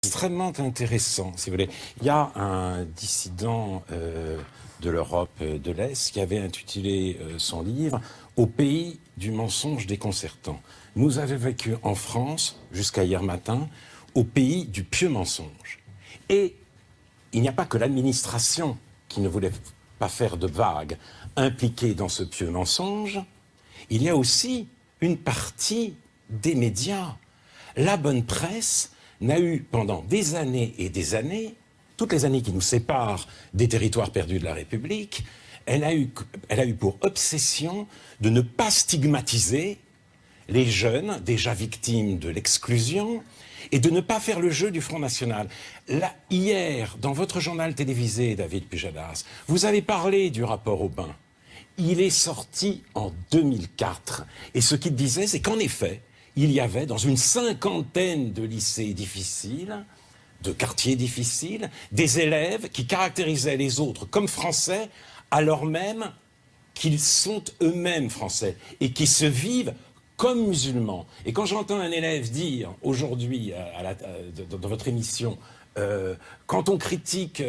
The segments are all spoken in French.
Extrêmement intéressant, si vous voulez. Il y a un dissident de l'Europe de l'Est qui avait intitulé son livre « Au pays du mensonge déconcertant ». Nous avions vécu en France, jusqu'à hier matin, au pays du pieux mensonge. Et il n'y a pas que l'administration qui ne voulait pas faire de vagues impliquée dans ce pieux mensonge, il y a aussi une partie des médias. La bonne presse n'a eu pendant des années et des années, toutes les années qui nous séparent des territoires perdus de la République, elle a eu pour obsession de ne pas stigmatiser les jeunes déjà victimes de l'exclusion et de ne pas faire le jeu du Front National. Là, hier, dans votre journal télévisé, David Pujadas, vous avez parlé du rapport Aubin. Il est sorti en 2004. Et ce qu'il disait, c'est qu'en effet, il y avait dans une cinquantaine de lycées difficiles, de quartiers difficiles, des élèves qui caractérisaient les autres comme français, alors même qu'ils sont eux-mêmes français et qui se vivent comme musulmans. Et quand j'entends un élève dire aujourd'hui dans votre émission, quand on critique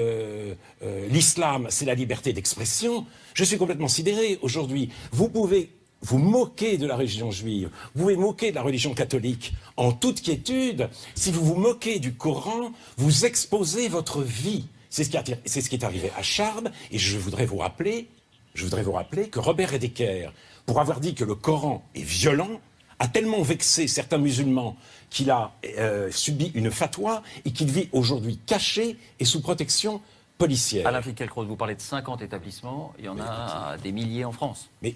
l'islam, c'est la liberté d'expression, je suis complètement sidéré aujourd'hui. Vous pouvez vous moquer de la religion juive, vous pouvez moquer de la religion catholique en toute quiétude. Si vous vous moquez du Coran, vous exposez votre vie. C'est ce qui est arrivé à Charb, et je voudrais vous rappeler que Robert Redeker, pour avoir dit que le Coran est violent, a tellement vexé certains musulmans qu'il a subi une fatwa et qu'il vit aujourd'hui caché et sous protection policière. Alain Finkielkraut, vous parlez de 50 établissements, il y en a des milliers en France. Mais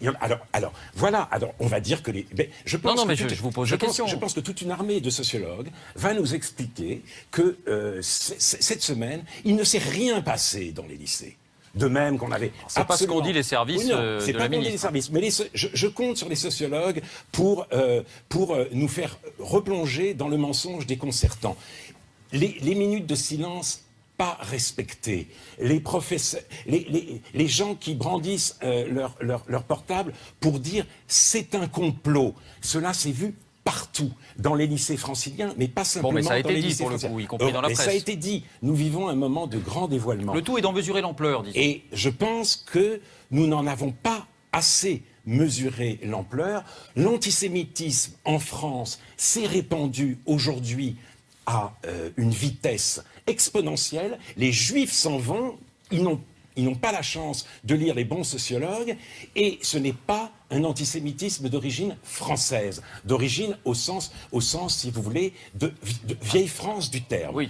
voilà, on va dire que les... je vous pose la question. Je pense que toute une armée de sociologues va nous expliquer que cette semaine, il ne s'est rien passé dans les lycées. De même qu'on avait... C'est pas ce qu'ont dit les services de la ministre. Mais je compte sur les sociologues pour nous faire replonger dans le mensonge déconcertant. Les minutes de silence pas respectées. Les professeurs, les gens qui brandissent leur portable pour dire c'est un complot. Cela s'est vu partout, dans les lycées franciliens, mais pas simplement mais ça a dans été les dit pour le coup, y compris dans la presse. Ça a été dit. Nous vivons un moment de grand dévoilement. Le tout est d'en mesurer l'ampleur, disons. Et je pense que nous n'en avons pas assez mesuré l'ampleur. L'antisémitisme en France s'est répandu aujourd'hui à une vitesse exponentielle. Les Juifs s'en vont, ils n'ont pas la chance de lire les bons sociologues, et ce n'est pas un antisémitisme d'origine française, d'origine au sens, si vous voulez, de vieille France du terme. Oui,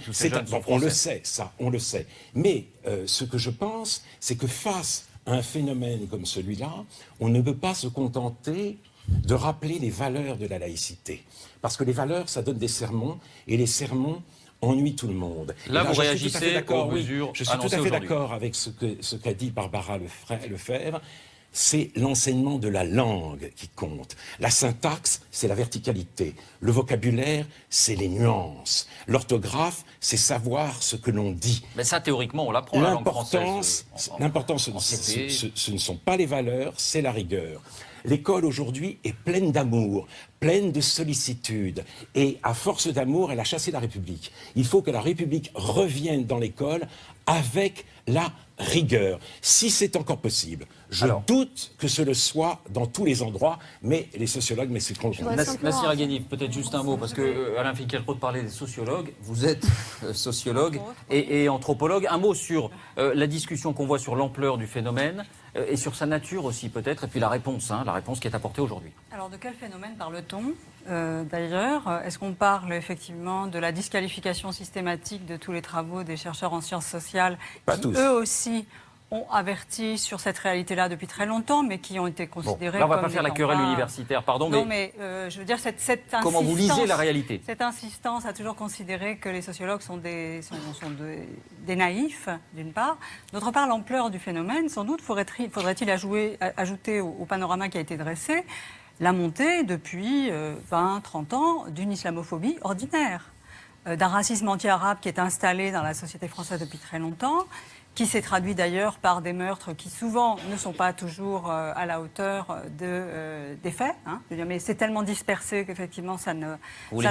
on le sait, ça, on le sait. Mais ce que je pense, c'est que face à un phénomène comme celui-là, on ne peut pas se contenter de rappeler les valeurs de la laïcité. Parce que les valeurs, ça donne des sermons, et les sermons ennuient tout le monde. Là, vous réagissez aux mesures je suis tout à fait d'accord avec ce qu'a dit Barbara Lefebvre. C'est l'enseignement de la langue qui compte. La syntaxe, c'est la verticalité. Le vocabulaire, c'est les nuances. L'orthographe, c'est savoir ce que l'on dit. Mais ça, théoriquement, on l'apprend, la langue française. L'important, ce ne sont pas les valeurs, c'est la rigueur. L'école aujourd'hui est pleine d'amour, pleine de sollicitude. Et à force d'amour, elle a chassé la République. Il faut que la République revienne dans l'école avec la rigueur. Si c'est encore possible. Je doute que ce le soit dans tous les endroits, mais les sociologues m'expliqueront le contraire. Nassir Haghani, peut-être juste un mot, parce que Alain Finkielkraut parlait des sociologues. Vous êtes sociologue et anthropologue. Un mot sur la discussion qu'on voit sur l'ampleur du phénomène et sur sa nature aussi peut-être, et puis la réponse qui est apportée aujourd'hui. Alors de quel phénomène parle-t-on d'ailleurs? Est-ce qu'on parle effectivement de la disqualification systématique de tous les travaux des chercheurs en sciences sociales qui eux aussi ont averti sur cette réalité-là depuis très longtemps, mais qui ont été considérés là, on comme... va pas faire la querelle universitaire, pardon, non, mais je veux dire, cette insistance... Comment vous lisez la réalité? Cette insistance a toujours considéré que les sociologues sont des naïfs, d'une part. D'autre part, l'ampleur du phénomène, sans doute, faudrait-il ajouter au panorama qui a été dressé la montée, depuis 20-30 ans, d'une islamophobie ordinaire, d'un racisme anti-arabe qui est installé dans la société française depuis très longtemps, qui s'est traduit d'ailleurs par des meurtres qui souvent ne sont pas toujours à la hauteur des faits. Hein. Je veux dire, mais c'est tellement dispersé qu'effectivement ça ne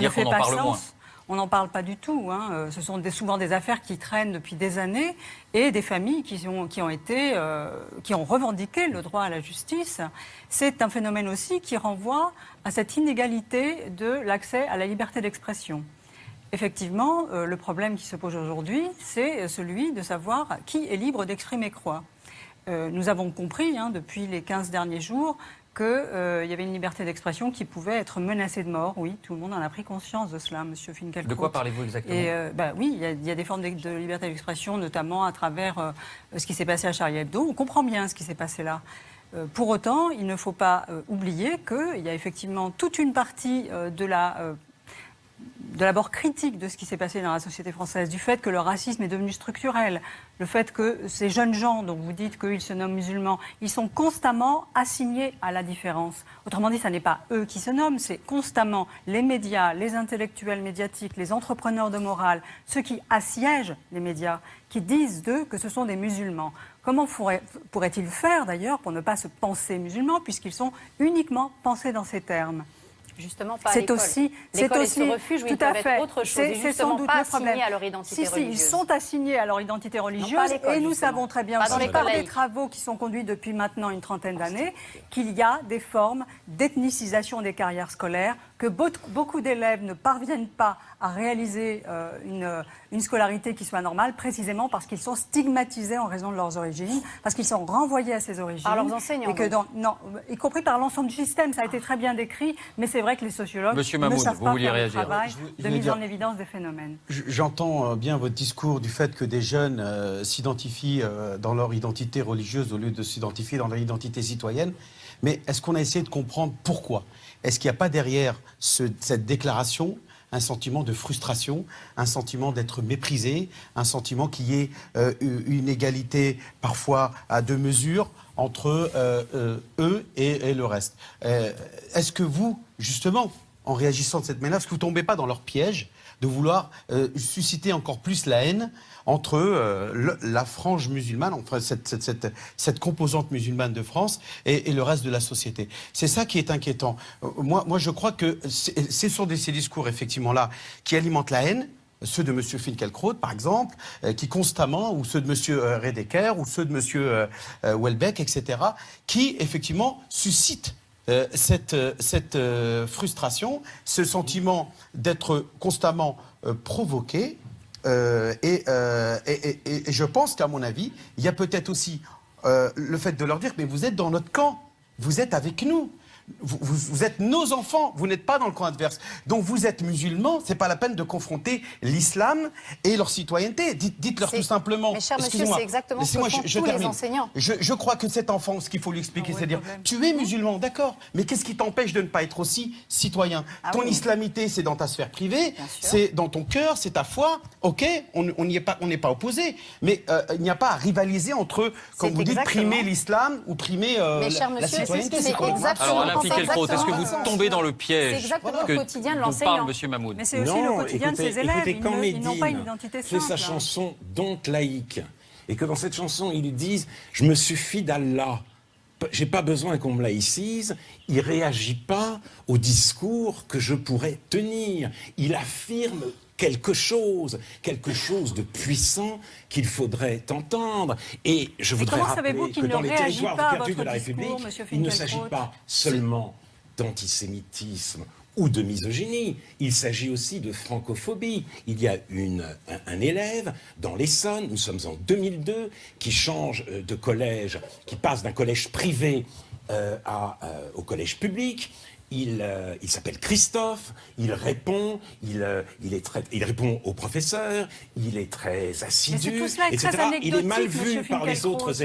fait pas sens. on n'en parle pas du tout. Hein. Ce sont souvent des affaires qui traînent depuis des années et des familles qui ont revendiqué le droit à la justice. C'est un phénomène aussi qui renvoie à cette inégalité de l'accès à la liberté d'expression. Effectivement, le problème qui se pose aujourd'hui, c'est celui de savoir qui est libre d'exprimer quoi. Nous avons compris depuis les 15 derniers jours qu'il y avait une liberté d'expression qui pouvait être menacée de mort. Oui, tout le monde en a pris conscience de cela, Monsieur Finkielkraut. De quoi parlez-vous exactement? Oui, il y a des formes de liberté d'expression, notamment à travers ce qui s'est passé à Charlie Hebdo. On comprend bien ce qui s'est passé là. Pour autant, il ne faut pas oublier qu'il y a effectivement toute une partie de l'abord critique de ce qui s'est passé dans la société française, du fait que le racisme est devenu structurel, le fait que ces jeunes gens, dont vous dites qu'ils se nomment musulmans, ils sont constamment assignés à la différence. Autrement dit, ce n'est pas eux qui se nomment, c'est constamment les médias, les intellectuels médiatiques, les entrepreneurs de morale, ceux qui assiègent les médias, qui disent d'eux que ce sont des musulmans. Comment pourraient-ils faire d'ailleurs pour ne pas se penser musulmans, puisqu'ils sont uniquement pensés dans ces termes? Justement, pas à l'école. L'école est ce refuge où ils peuvent être autre chose, et justement pas assignés à leur identité religieuse. Ils sont assignés à leur identité religieuse, et nous savons très bien aussi, par des travaux qui sont conduits depuis maintenant une trentaine d'années, qu'il y a des formes d'ethnicisation des carrières scolaires, que beaucoup d'élèves ne parviennent pas à réaliser une scolarité qui soit normale, précisément parce qu'ils sont stigmatisés en raison de leurs origines, parce qu'ils sont renvoyés à ces origines. Par leurs enseignants. Et que y compris par l'ensemble du système, ça a été très bien décrit, mais c'est vrai que les sociologues Monsieur Mahmoud, ne savent pas faire le travail je de mise en évidence des phénomènes. J'entends bien votre discours du fait que des jeunes s'identifient dans leur identité religieuse au lieu de s'identifier dans leur identité citoyenne. Mais est-ce qu'on a essayé de comprendre pourquoi? Est-ce qu'il n'y a pas derrière cette déclaration un sentiment de frustration, un sentiment d'être méprisé, un sentiment qu'il y ait une égalité parfois à deux mesures entre eux et le reste? Est-ce que vous, justement, en réagissant de cette manière, est-ce que vous ne tombez pas dans leur piège de vouloir susciter encore plus la haine entre la frange musulmane, enfin cette composante musulmane de France et le reste de la société? C'est ça qui est inquiétant. Moi, je crois que ce sont ces discours, effectivement-là, qui alimentent la haine, ceux de M. Finkielkraut, par exemple, qui constamment, ou ceux de M. Redeker, ou ceux de M. Houellebecq, etc., qui, effectivement, suscitent cette frustration, ce sentiment d'être constamment provoqué. Et je pense qu'à mon avis, il y a peut-être aussi le fait de leur dire, mais vous êtes dans notre camp, vous êtes avec nous. Vous êtes nos enfants, vous n'êtes pas dans le camp adverse. Donc vous êtes musulmans, c'est pas la peine de confronter l'islam et leur citoyenneté. Dites-leur tout simplement. Mais cher monsieur, c'est exactement ce que font tous les enseignants. Je crois que cet enfant, ce qu'il faut lui expliquer, c'est dire, tu es musulman, d'accord, mais qu'est-ce qui t'empêche de ne pas être aussi citoyen? Ton islamité, c'est dans ta sphère privée, c'est dans ton cœur, c'est ta foi. Ok, on n'est pas opposés, mais il n'y a pas à rivaliser entre, comme vous dites, primer l'islam ou primer la citoyenneté. C'est exactement. Alain Finkielkraut, est-ce que vous tombez dans le piège? C'est exactement le quotidien de l'enseignant. Monsieur Mahmoud. Mais c'est aussi le quotidien de ses élèves. Ils n'ont pas une identité simple. C'est sa chanson Donc laïque. Et que dans cette chanson, ils disent « Je me suffis d'Allah ». J'ai pas besoin qu'on me laïcise. Il réagit pas au discours que je pourrais tenir. Il affirme quelque chose de puissant qu'il faudrait entendre. Et je voudrais rappeler que dans les territoires perdus de la République, il ne s'agit pas seulement d'antisémitisme ou de misogynie, il s'agit aussi de francophobie. Il y a un élève dans l'Essonne, nous sommes en 2002, qui change de collège, qui passe d'un collège privé au collège public. Il s'appelle Christophe, il répond, il répond au professeur, il est très assidu, etc. Il est mal vu par les autres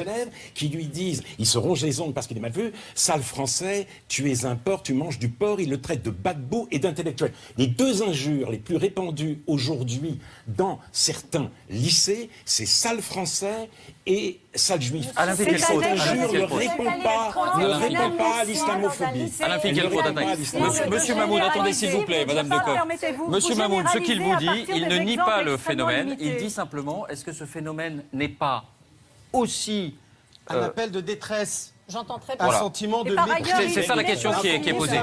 élèves, qui lui disent, ils se rongent les ongles parce qu'il est mal vu, sale français, tu es un porc, tu manges du porc, il le traite de bad-beau et d'intellectuel. Les deux injures les plus répandues aujourd'hui dans certains lycées, c'est sale français et sale juif. Alain Finkielkraut, ne répond pas à l'islamophobie. Alain Finkielkraut, Monsieur Mahmoud, attendez s'il vous plaît, Madame Decaux. Monsieur Mahmoud, ce qu'il vous dit, il ne nie pas le phénomène, il dit simplement, est-ce que ce phénomène n'est pas aussi... Un appel de détresse. J'entends très bien. Un sentiment de par ailleurs, C'est ça la question qui est posée.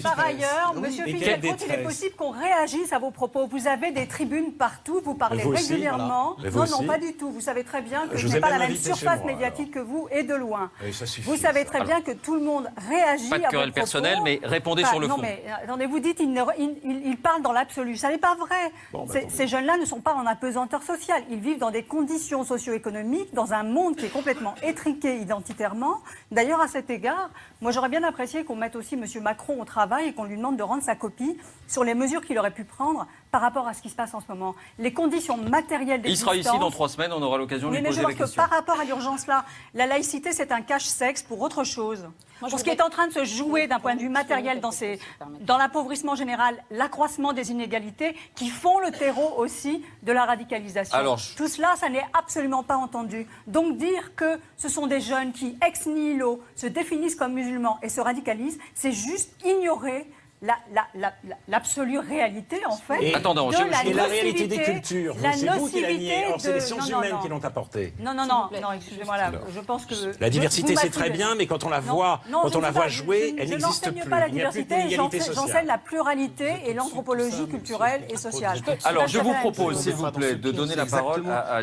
Par ailleurs, Monsieur Finkielkraut, il est possible qu'on réagisse à vos propos. Vous avez des tribunes partout, vous parlez régulièrement. Non, pas du tout. Vous savez très bien que je n'ai pas la même surface médiatique que vous et de loin. Vous savez très bien que tout le monde réagit à vos propos. Pas de querelle personnelle, mais répondez sur le fond. Non, mais attendez, vous dites il parle dans l'absolu. Ça n'est pas vrai. Ces jeunes-là ne sont pas en apesanteur sociale. Ils vivent dans des conditions socio-économiques, dans un monde qui est complètement étriqué identitairement. D'ailleurs, à cet égard, moi j'aurais bien apprécié qu'on mette aussi M. Macron au travail et qu'on lui demande de rendre sa copie sur les mesures qu'il aurait pu prendre par rapport à ce qui se passe en ce moment. Les conditions matérielles d'existence... Il sera ici dans 3 semaines, on aura l'occasion de lui poser la question. Par rapport à l'urgence-là, la laïcité, c'est un cache-sexe pour autre chose. Pour ce qui est en train de se jouer d'un point de vue matériel dans l'appauvrissement général, l'accroissement des inégalités qui font le terreau aussi de la radicalisation. Tout cela, ça n'est absolument pas entendu. Donc dire que ce sont des jeunes qui, ex nihilo, se définissent comme musulmans et se radicalisent, c'est juste ignorer l'absolue réalité, en fait. Attendez, et la réalité des cultures. C'est vous qui la niez. Or, c'est les sciences humaines qui l'ont apporté. Non, excusez-moi, là, je pense que... La diversité, c'est très bien, mais quand on la voit, jouer, elle n'existe plus. Je n'enseigne pas la diversité, j'enseigne la pluralité et l'anthropologie culturelle et sociale. Alors, je vous propose, s'il vous plaît, de donner la parole à